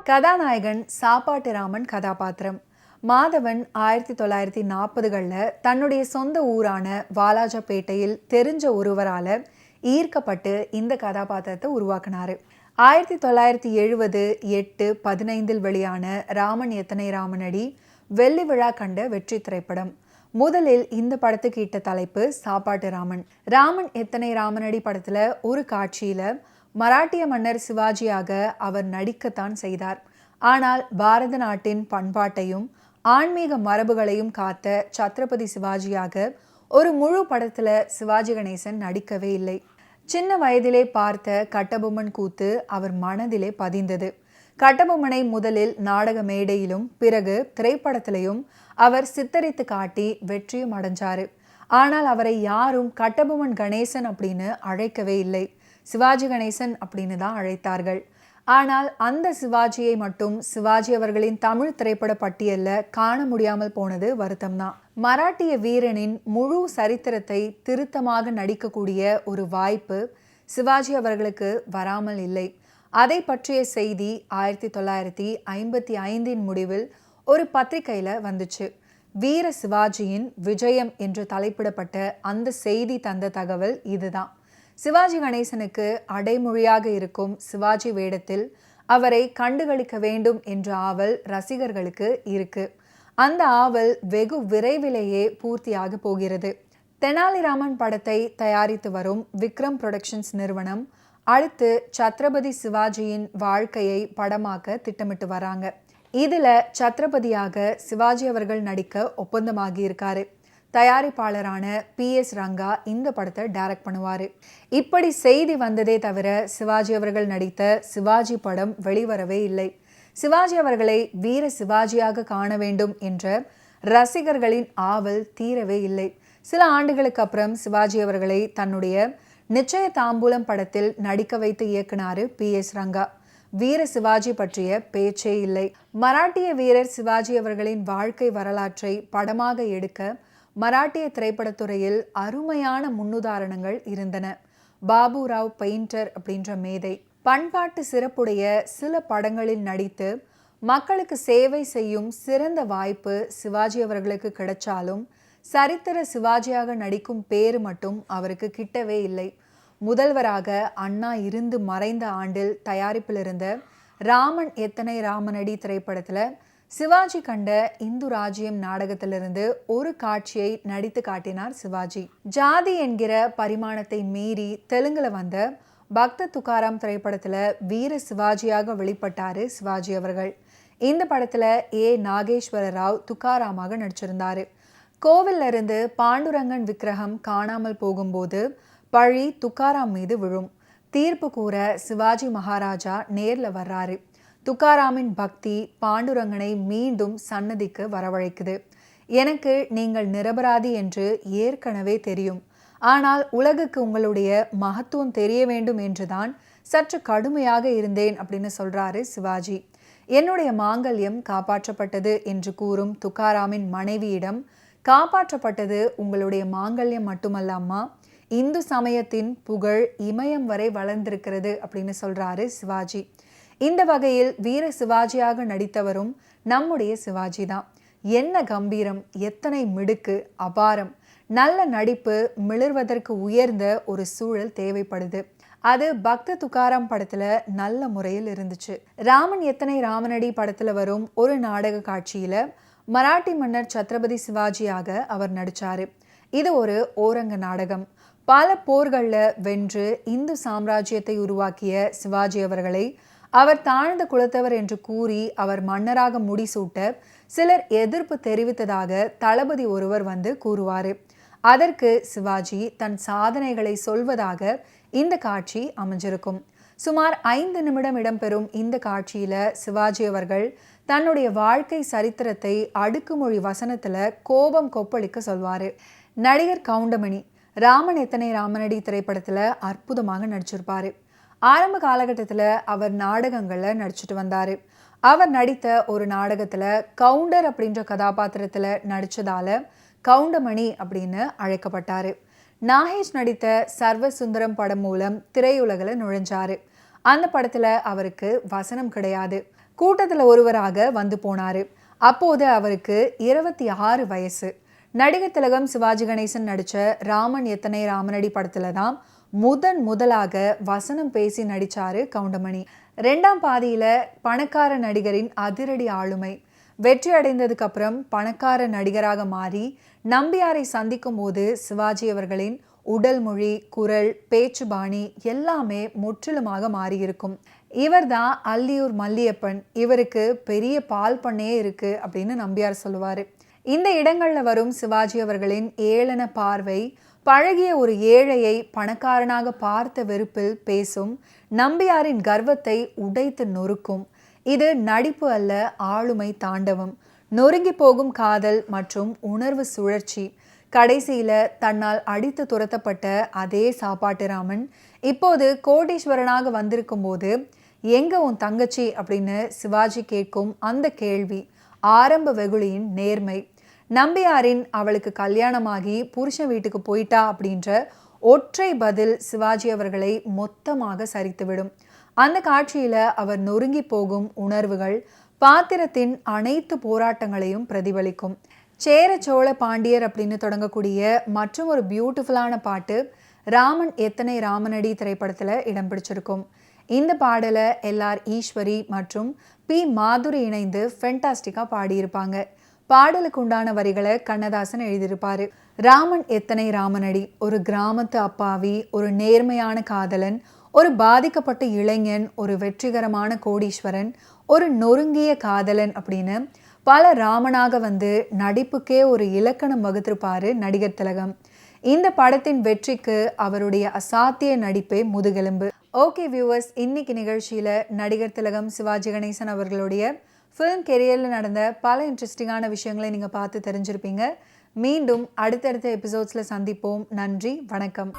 கதாநாயகன் சாப்பாட்டு ராமன் கதாபாத்திரம். மாதவன் 1940களில் தன்னுடைய சொந்த ஊரான வாலாஜாபேட்டையில் தெரிஞ்ச ஒருவரால் ஈர்க்கப்பட்டு இந்த கதாபாத்திரத்தை உருவாக்கினார். 1970 8-15 வெளியான ராமன் எத்தனை ராமனடி வெள்ளி விழா கண்ட வெற்றி திரைப்படம். முதலில் இந்த படத்துக்கு இட்ட தலைப்பு சாப்பாட்டு ராமன். ராமன் எத்தனை ராமனடி படத்துல ஒரு காட்சியில மராட்டிய மன்னர் சிவாஜியாக அவர் நடிக்கத்தான் செய்தார். ஆனால் பாரத நாட்டின் பண்பாட்டையும் ஆன்மீக மரபுகளையும் காத்த சத்ரபதி சிவாஜியாக ஒரு முழு படத்துல சிவாஜி கணேசன் நடிக்கவே இல்லை. சின்ன வயதிலே பார்த்த கட்டபொம்மன் கூத்து அவர் மனதிலே பதிந்தது. கட்டபொம்மனை முதலில் நாடக மேடையிலும் பிறகு திரைப்படத்திலையும் அவர் சித்தரித்து காட்டி வெற்றியும் அடைஞ்சாரு. ஆனால் அவரை யாரும் கட்டபொம்மன் கணேசன் அப்படின்னு அழைக்கவே இல்லை. சிவாஜி கணேசன் அப்படின்னு தான் அழைத்தார்கள். ஆனால் அந்த சிவாஜியை மட்டும் சிவாஜி அவர்களின் தமிழ் திரைப்பட பட்டியலில் காண முடியாமல் போனது வருத்தம்தான். மராட்டிய வீரனின் முழு சரித்திரத்தை திருத்தமாக நடிக்கக்கூடிய ஒரு வாய்ப்பு சிவாஜி அவர்களுக்கு வராமல் இல்லை. அதை பற்றிய செய்தி 1955 முடிவில் ஒரு பத்திரிகையில் வந்துச்சு. வீர சிவாஜியின் விஜயம் என்று தலைப்பிடப்பட்ட அந்த செய்தி தந்த தகவல் இதுதான். சிவாஜி கணேசனுக்கு அடைமொழியாக இருக்கும் சிவாஜி வேடத்தில் அவரை கண்டுகளிக்க வேண்டும் என்ற ஆவல் ரசிகர்களுக்கு இருக்கு. அந்த ஆவல் வெகு விரைவிலேயே பூர்த்தியாக போகிறது. தெனாலிராமன் படத்தை தயாரித்து வரும் விக்ரம் புரொடக்ஷன்ஸ் நிறுவனம் அடுத்து சத்ரபதி சிவாஜியின் வாழ்க்கையை படமாக்க திட்டமிட்டு வராங்க. இதுல சத்ரபதியாக சிவாஜி அவர்கள் நடிக்க ஒப்பந்தமாகி இருக்காரு. தயாரிப்பாளரான PS ரங்கா இந்த படத்தை டைரக்ட் பண்ணுவாரு. இப்படி செய்தி வந்ததே தவிர சிவாஜி அவர்கள் நடித்த சிவாஜி படம் வெளிவரவே இல்லை. சிவாஜி அவர்களை வீர சிவாஜியாக காண வேண்டும் என்ற ரசிகர்களின் ஆவல் தீரவே இல்லை. சில ஆண்டுகளுக்கு அப்புறம் சிவாஜி அவர்களை தன்னுடைய நிச்சய தாம்பூலம் படத்தில் நடிக்க வைத்து இயக்குனாரு PS ரங்கா. வீர சிவாஜி பற்றிய பேச்சே இல்லை. மராட்டிய வீரர் சிவாஜி அவர்களின் வாழ்க்கை வரலாற்றை படமாக எடுக்க மராட்டிய திரைப்படத்துறையில் அருமையான முன்னுதாரணங்கள் இருந்தன. பாபு ராவ் பெயிண்டர் அப்படின்ற மேதை பண்பாட்டு சிறப்புடைய சில படங்களில் நடித்து மக்களுக்கு சேவை செய்யும் சிறந்த வாய்ப்பு சிவாஜி அவர்களுக்கு கிடைச்சாலும் சரித்திர சிவாஜியாக நடிக்கும் பேரு மட்டும் அவருக்கு கிட்டவே இல்லை. முதல்வராக அண்ணா இருந்து மறைந்த ஆண்டில் தயாரிப்பில் இருந்த ராமன் எத்தனை ராமனடி திரைப்படத்துல சிவாஜி கண்ட இந்து ராஜ்யம் நாடகத்திலிருந்து ஒரு காட்சியை நடித்து காட்டினார் சிவாஜி. ஜாதி என்கிற பரிமாணத்தை மீறி தெலுங்குல வந்த பக்த துக்காராம் திரைப்படத்துல வீர சிவாஜியாக வெளிப்பட்டாரு சிவாஜி அவர்கள். இந்த படத்துல நாகேஸ்வர ராவ் துக்காராமாக நடிச்சிருந்தாரு. கோவில்ல இருந்து பாண்டுரங்கன் விக்கிரகம் காணாமல் போகும்போது பழி துக்காராம் மீது விழும். தீர்ப்பு கூற சிவாஜி மகாராஜா நேர்ல வர்றாரு. துக்காராமின் பக்தி பாண்டுரங்கனை மீண்டும் சன்னதிக்கு வரவழைக்குது. எனக்கு நீங்கள் நிரபராதி என்று ஏற்கனவே தெரியும். ஆனால் உலகுக்கு உங்களுடைய மகத்துவம் தெரிய வேண்டும் என்றுதான் சற்று கடுமையாக இருந்தேன் அப்படின்னு சொல்றாரு சிவாஜி. என்னுடைய மாங்கல்யம் காப்பாற்றப்பட்டது என்று கூறும் துக்காராமின் மனைவியிடம் காப்பாற்றப்பட்டது உங்களுடைய மாங்கல்யம் மட்டுமல்லாமா, இந்து சமயத்தின் புகழ் இமயம் வரை வளர்ந்திருக்கிறது அப்படின்னு சொல்றாரு சிவாஜி. இந்த வகையில் வீர சிவாஜியாக நடித்தவரும் நம்முடைய சிவாஜி தான். என்ன கம்பீரம், எத்தனை மிடுக்கு, அபாரம், நல்ல நடிப்பு, மிளர்வதற்கு உயர்ந்த ஒரு சூழல் தேவைப்படுது. அது பக்த துக்காராம் படத்துல நல்ல முறையில் இருந்துச்சு. ராமன் எத்தனை ராமனடி படத்துல வரும் ஒரு நாடக காட்சியில மராட்டி மன்னர் சத்ரபதி சிவாஜியாக அவர் நடிச்சாரு. இது ஒரு ஓரங்க நாடகம். பல போர்கள்ல வென்று இந்து சாம்ராஜ்யத்தை உருவாக்கிய சிவாஜி அவர்களை அவர் தாழ்ந்த குலத்தவர் என்று கூறி அவர் மன்னராக முடிசூட்ட சிலர் எதிர்ப்பு தெரிவித்ததாக தளபதி ஒருவர் வந்து கூறுவாரு. அதற்கு சிவாஜி தன் சாதனைகளை சொல்வதாக இந்த காட்சி அமைஞ்சிருக்கும். சுமார் 5 நிமிடம் இடம்பெறும் இந்த காட்சியில சிவாஜி அவர்கள் தன்னுடைய வாழ்க்கை சரித்திரத்தை அடுக்குமொழி வசனத்துல கோபம் கொப்பளிக்க சொல்வாரு. நடிகர் கவுண்டமணி ராமன் எத்தனை ராமனடி திரைப்படத்துல அற்புதமாக நடிச்சிருப்பாரு. ஆரம்ப காலகட்டத்தில் அவர் நாடகங்களில் நடிச்சுட்டு வந்தார். அவர் நடித்த ஒரு நாடகத்தில் கவுண்டர் அப்படின்ற கதாபாத்திரத்தில் நடித்ததால கவுண்டமணி அப்படின்னு அழைக்கப்பட்டார். நாகேஷ் நடித்த சர்வ சுந்தரம் படம் மூலம் திரையுலகில் நுழைஞ்சாரு. அந்த படத்தில் அவருக்கு வசனம் கிடையாது. கூட்டத்தில் ஒருவராக வந்து போனாரு. அப்போது அவருக்கு 26 வயசு. நடிகர் திலகம் சிவாஜி கணேசன் நடித்த ராமன் எத்தனை ராமனடி படத்துல தான் முதலாக வசனம் பேசி நடிச்சாரு கவுண்டமணி. 2ஆம் பாதியில பணக்கார நடிகரின் அதிரடி ஆளுமை வெற்றி அடைந்ததுக்கு அப்புறம் பணக்கார நடிகராக மாறி நம்பியாரை சந்திக்கும் போது சிவாஜி அவர்களின் உடல் மொழி, குரல், பேச்சு பாணி எல்லாமே முற்றிலுமாக மாறியிருக்கும். இவர் தான் அல்லியூர் மல்லியப்பன். இவருக்கு பெரிய பால் பண்ணையே இருக்கு அப்படின்னு நம்பியார் சொல்லுவாரு. இந்த இடங்கள்ல வரும் சிவாஜி அவர்களின் ஏளன பார்வை, பழகிய ஒரு ஏழையை பணக்காரனாக பார்த்த வெறுப்பில் பேசும் நம்பியாரின் கர்வத்தை உடைத்து நொறுக்கும். இது நடிப்பு அல்ல, ஆளுமை தாண்டவம். நொறுங்கி போகும் காதல் மற்றும் உணர்வு சுழற்சி. கடைசியில தன்னால் அடித்து துரத்தப்பட்ட அதே சாப்பாட்டு ராமன் இப்போது கோடீஸ்வரனாக வந்திருக்கும் போது எங்க உன் தங்கச்சி அப்படின்னு சிவாஜி கேட்கும் அந்த கேள்வி ஆரம்ப வெகுளியின் நேர்மை. நம்பியாரின் அவளுக்கு கல்யாணமாகி புருஷன் வீட்டுக்கு போயிட்டா அப்படின்ற ஒற்றை பதில் சிவாஜி அவர்களை மொத்தமாக சரித்துவிடும். அந்த காட்சியில அவர் நொறுங்கி போகும் உணர்வுகள் பாத்திரத்தின் அனைத்து போராட்டங்களையும் பிரதிபலிக்கும். சேர சோழ பாண்டியர் அப்படின்னு தொடங்கக்கூடிய மற்றும் ஒரு பியூட்டிஃபுல்லான பாட்டு ராமன் எத்தனை ராமனடி திரைப்படத்துல இடம் பிடிச்சிருக்கும். இந்த பாடலை LR ஈஸ்வரி மற்றும் P மாதுரி இணைந்து ஃபென்டாஸ்டிக்கா பாடியிருப்பாங்க. பாடலுக்கு உண்டான வரிகளை கண்ணதாசன் எழுதியிருப்பாரு. ராமன் எத்தனை ராமனடி, ஒரு கிராமத்து அப்பாவி, ஒரு நேர்மையான காதலன், ஒரு பாதிக்கப்பட்ட இளைஞன், ஒரு வெற்றிகரமான கோடீஸ்வரன், ஒரு நொறுங்கிய காதலன் அப்படின்னு பல ராமனாக வந்து நடிப்புக்கே ஒரு இலக்கணம் வகுத்திருப்பாரு நடிகர் திலகம். இந்த படத்தின் வெற்றிக்கு அவருடைய அசாத்திய நடிப்பே முதுகெலும்பு. ஓகே வியூவர்ஸ், இன்னைக்கு நிகழ்ச்சியில நடிகர் திலகம் சிவாஜி கணேசன் அவர்களுடைய ஃபிலிம் கெரியரில் நடந்த பல இன்ட்ரெஸ்டிங்கான விஷயங்களை நீங்கள் பார்த்து தெரிஞ்சிருப்பீங்க. மீண்டும் அடுத்தடுத்த எபிசோட்ஸில் சந்திப்போம். நன்றி, வணக்கம்.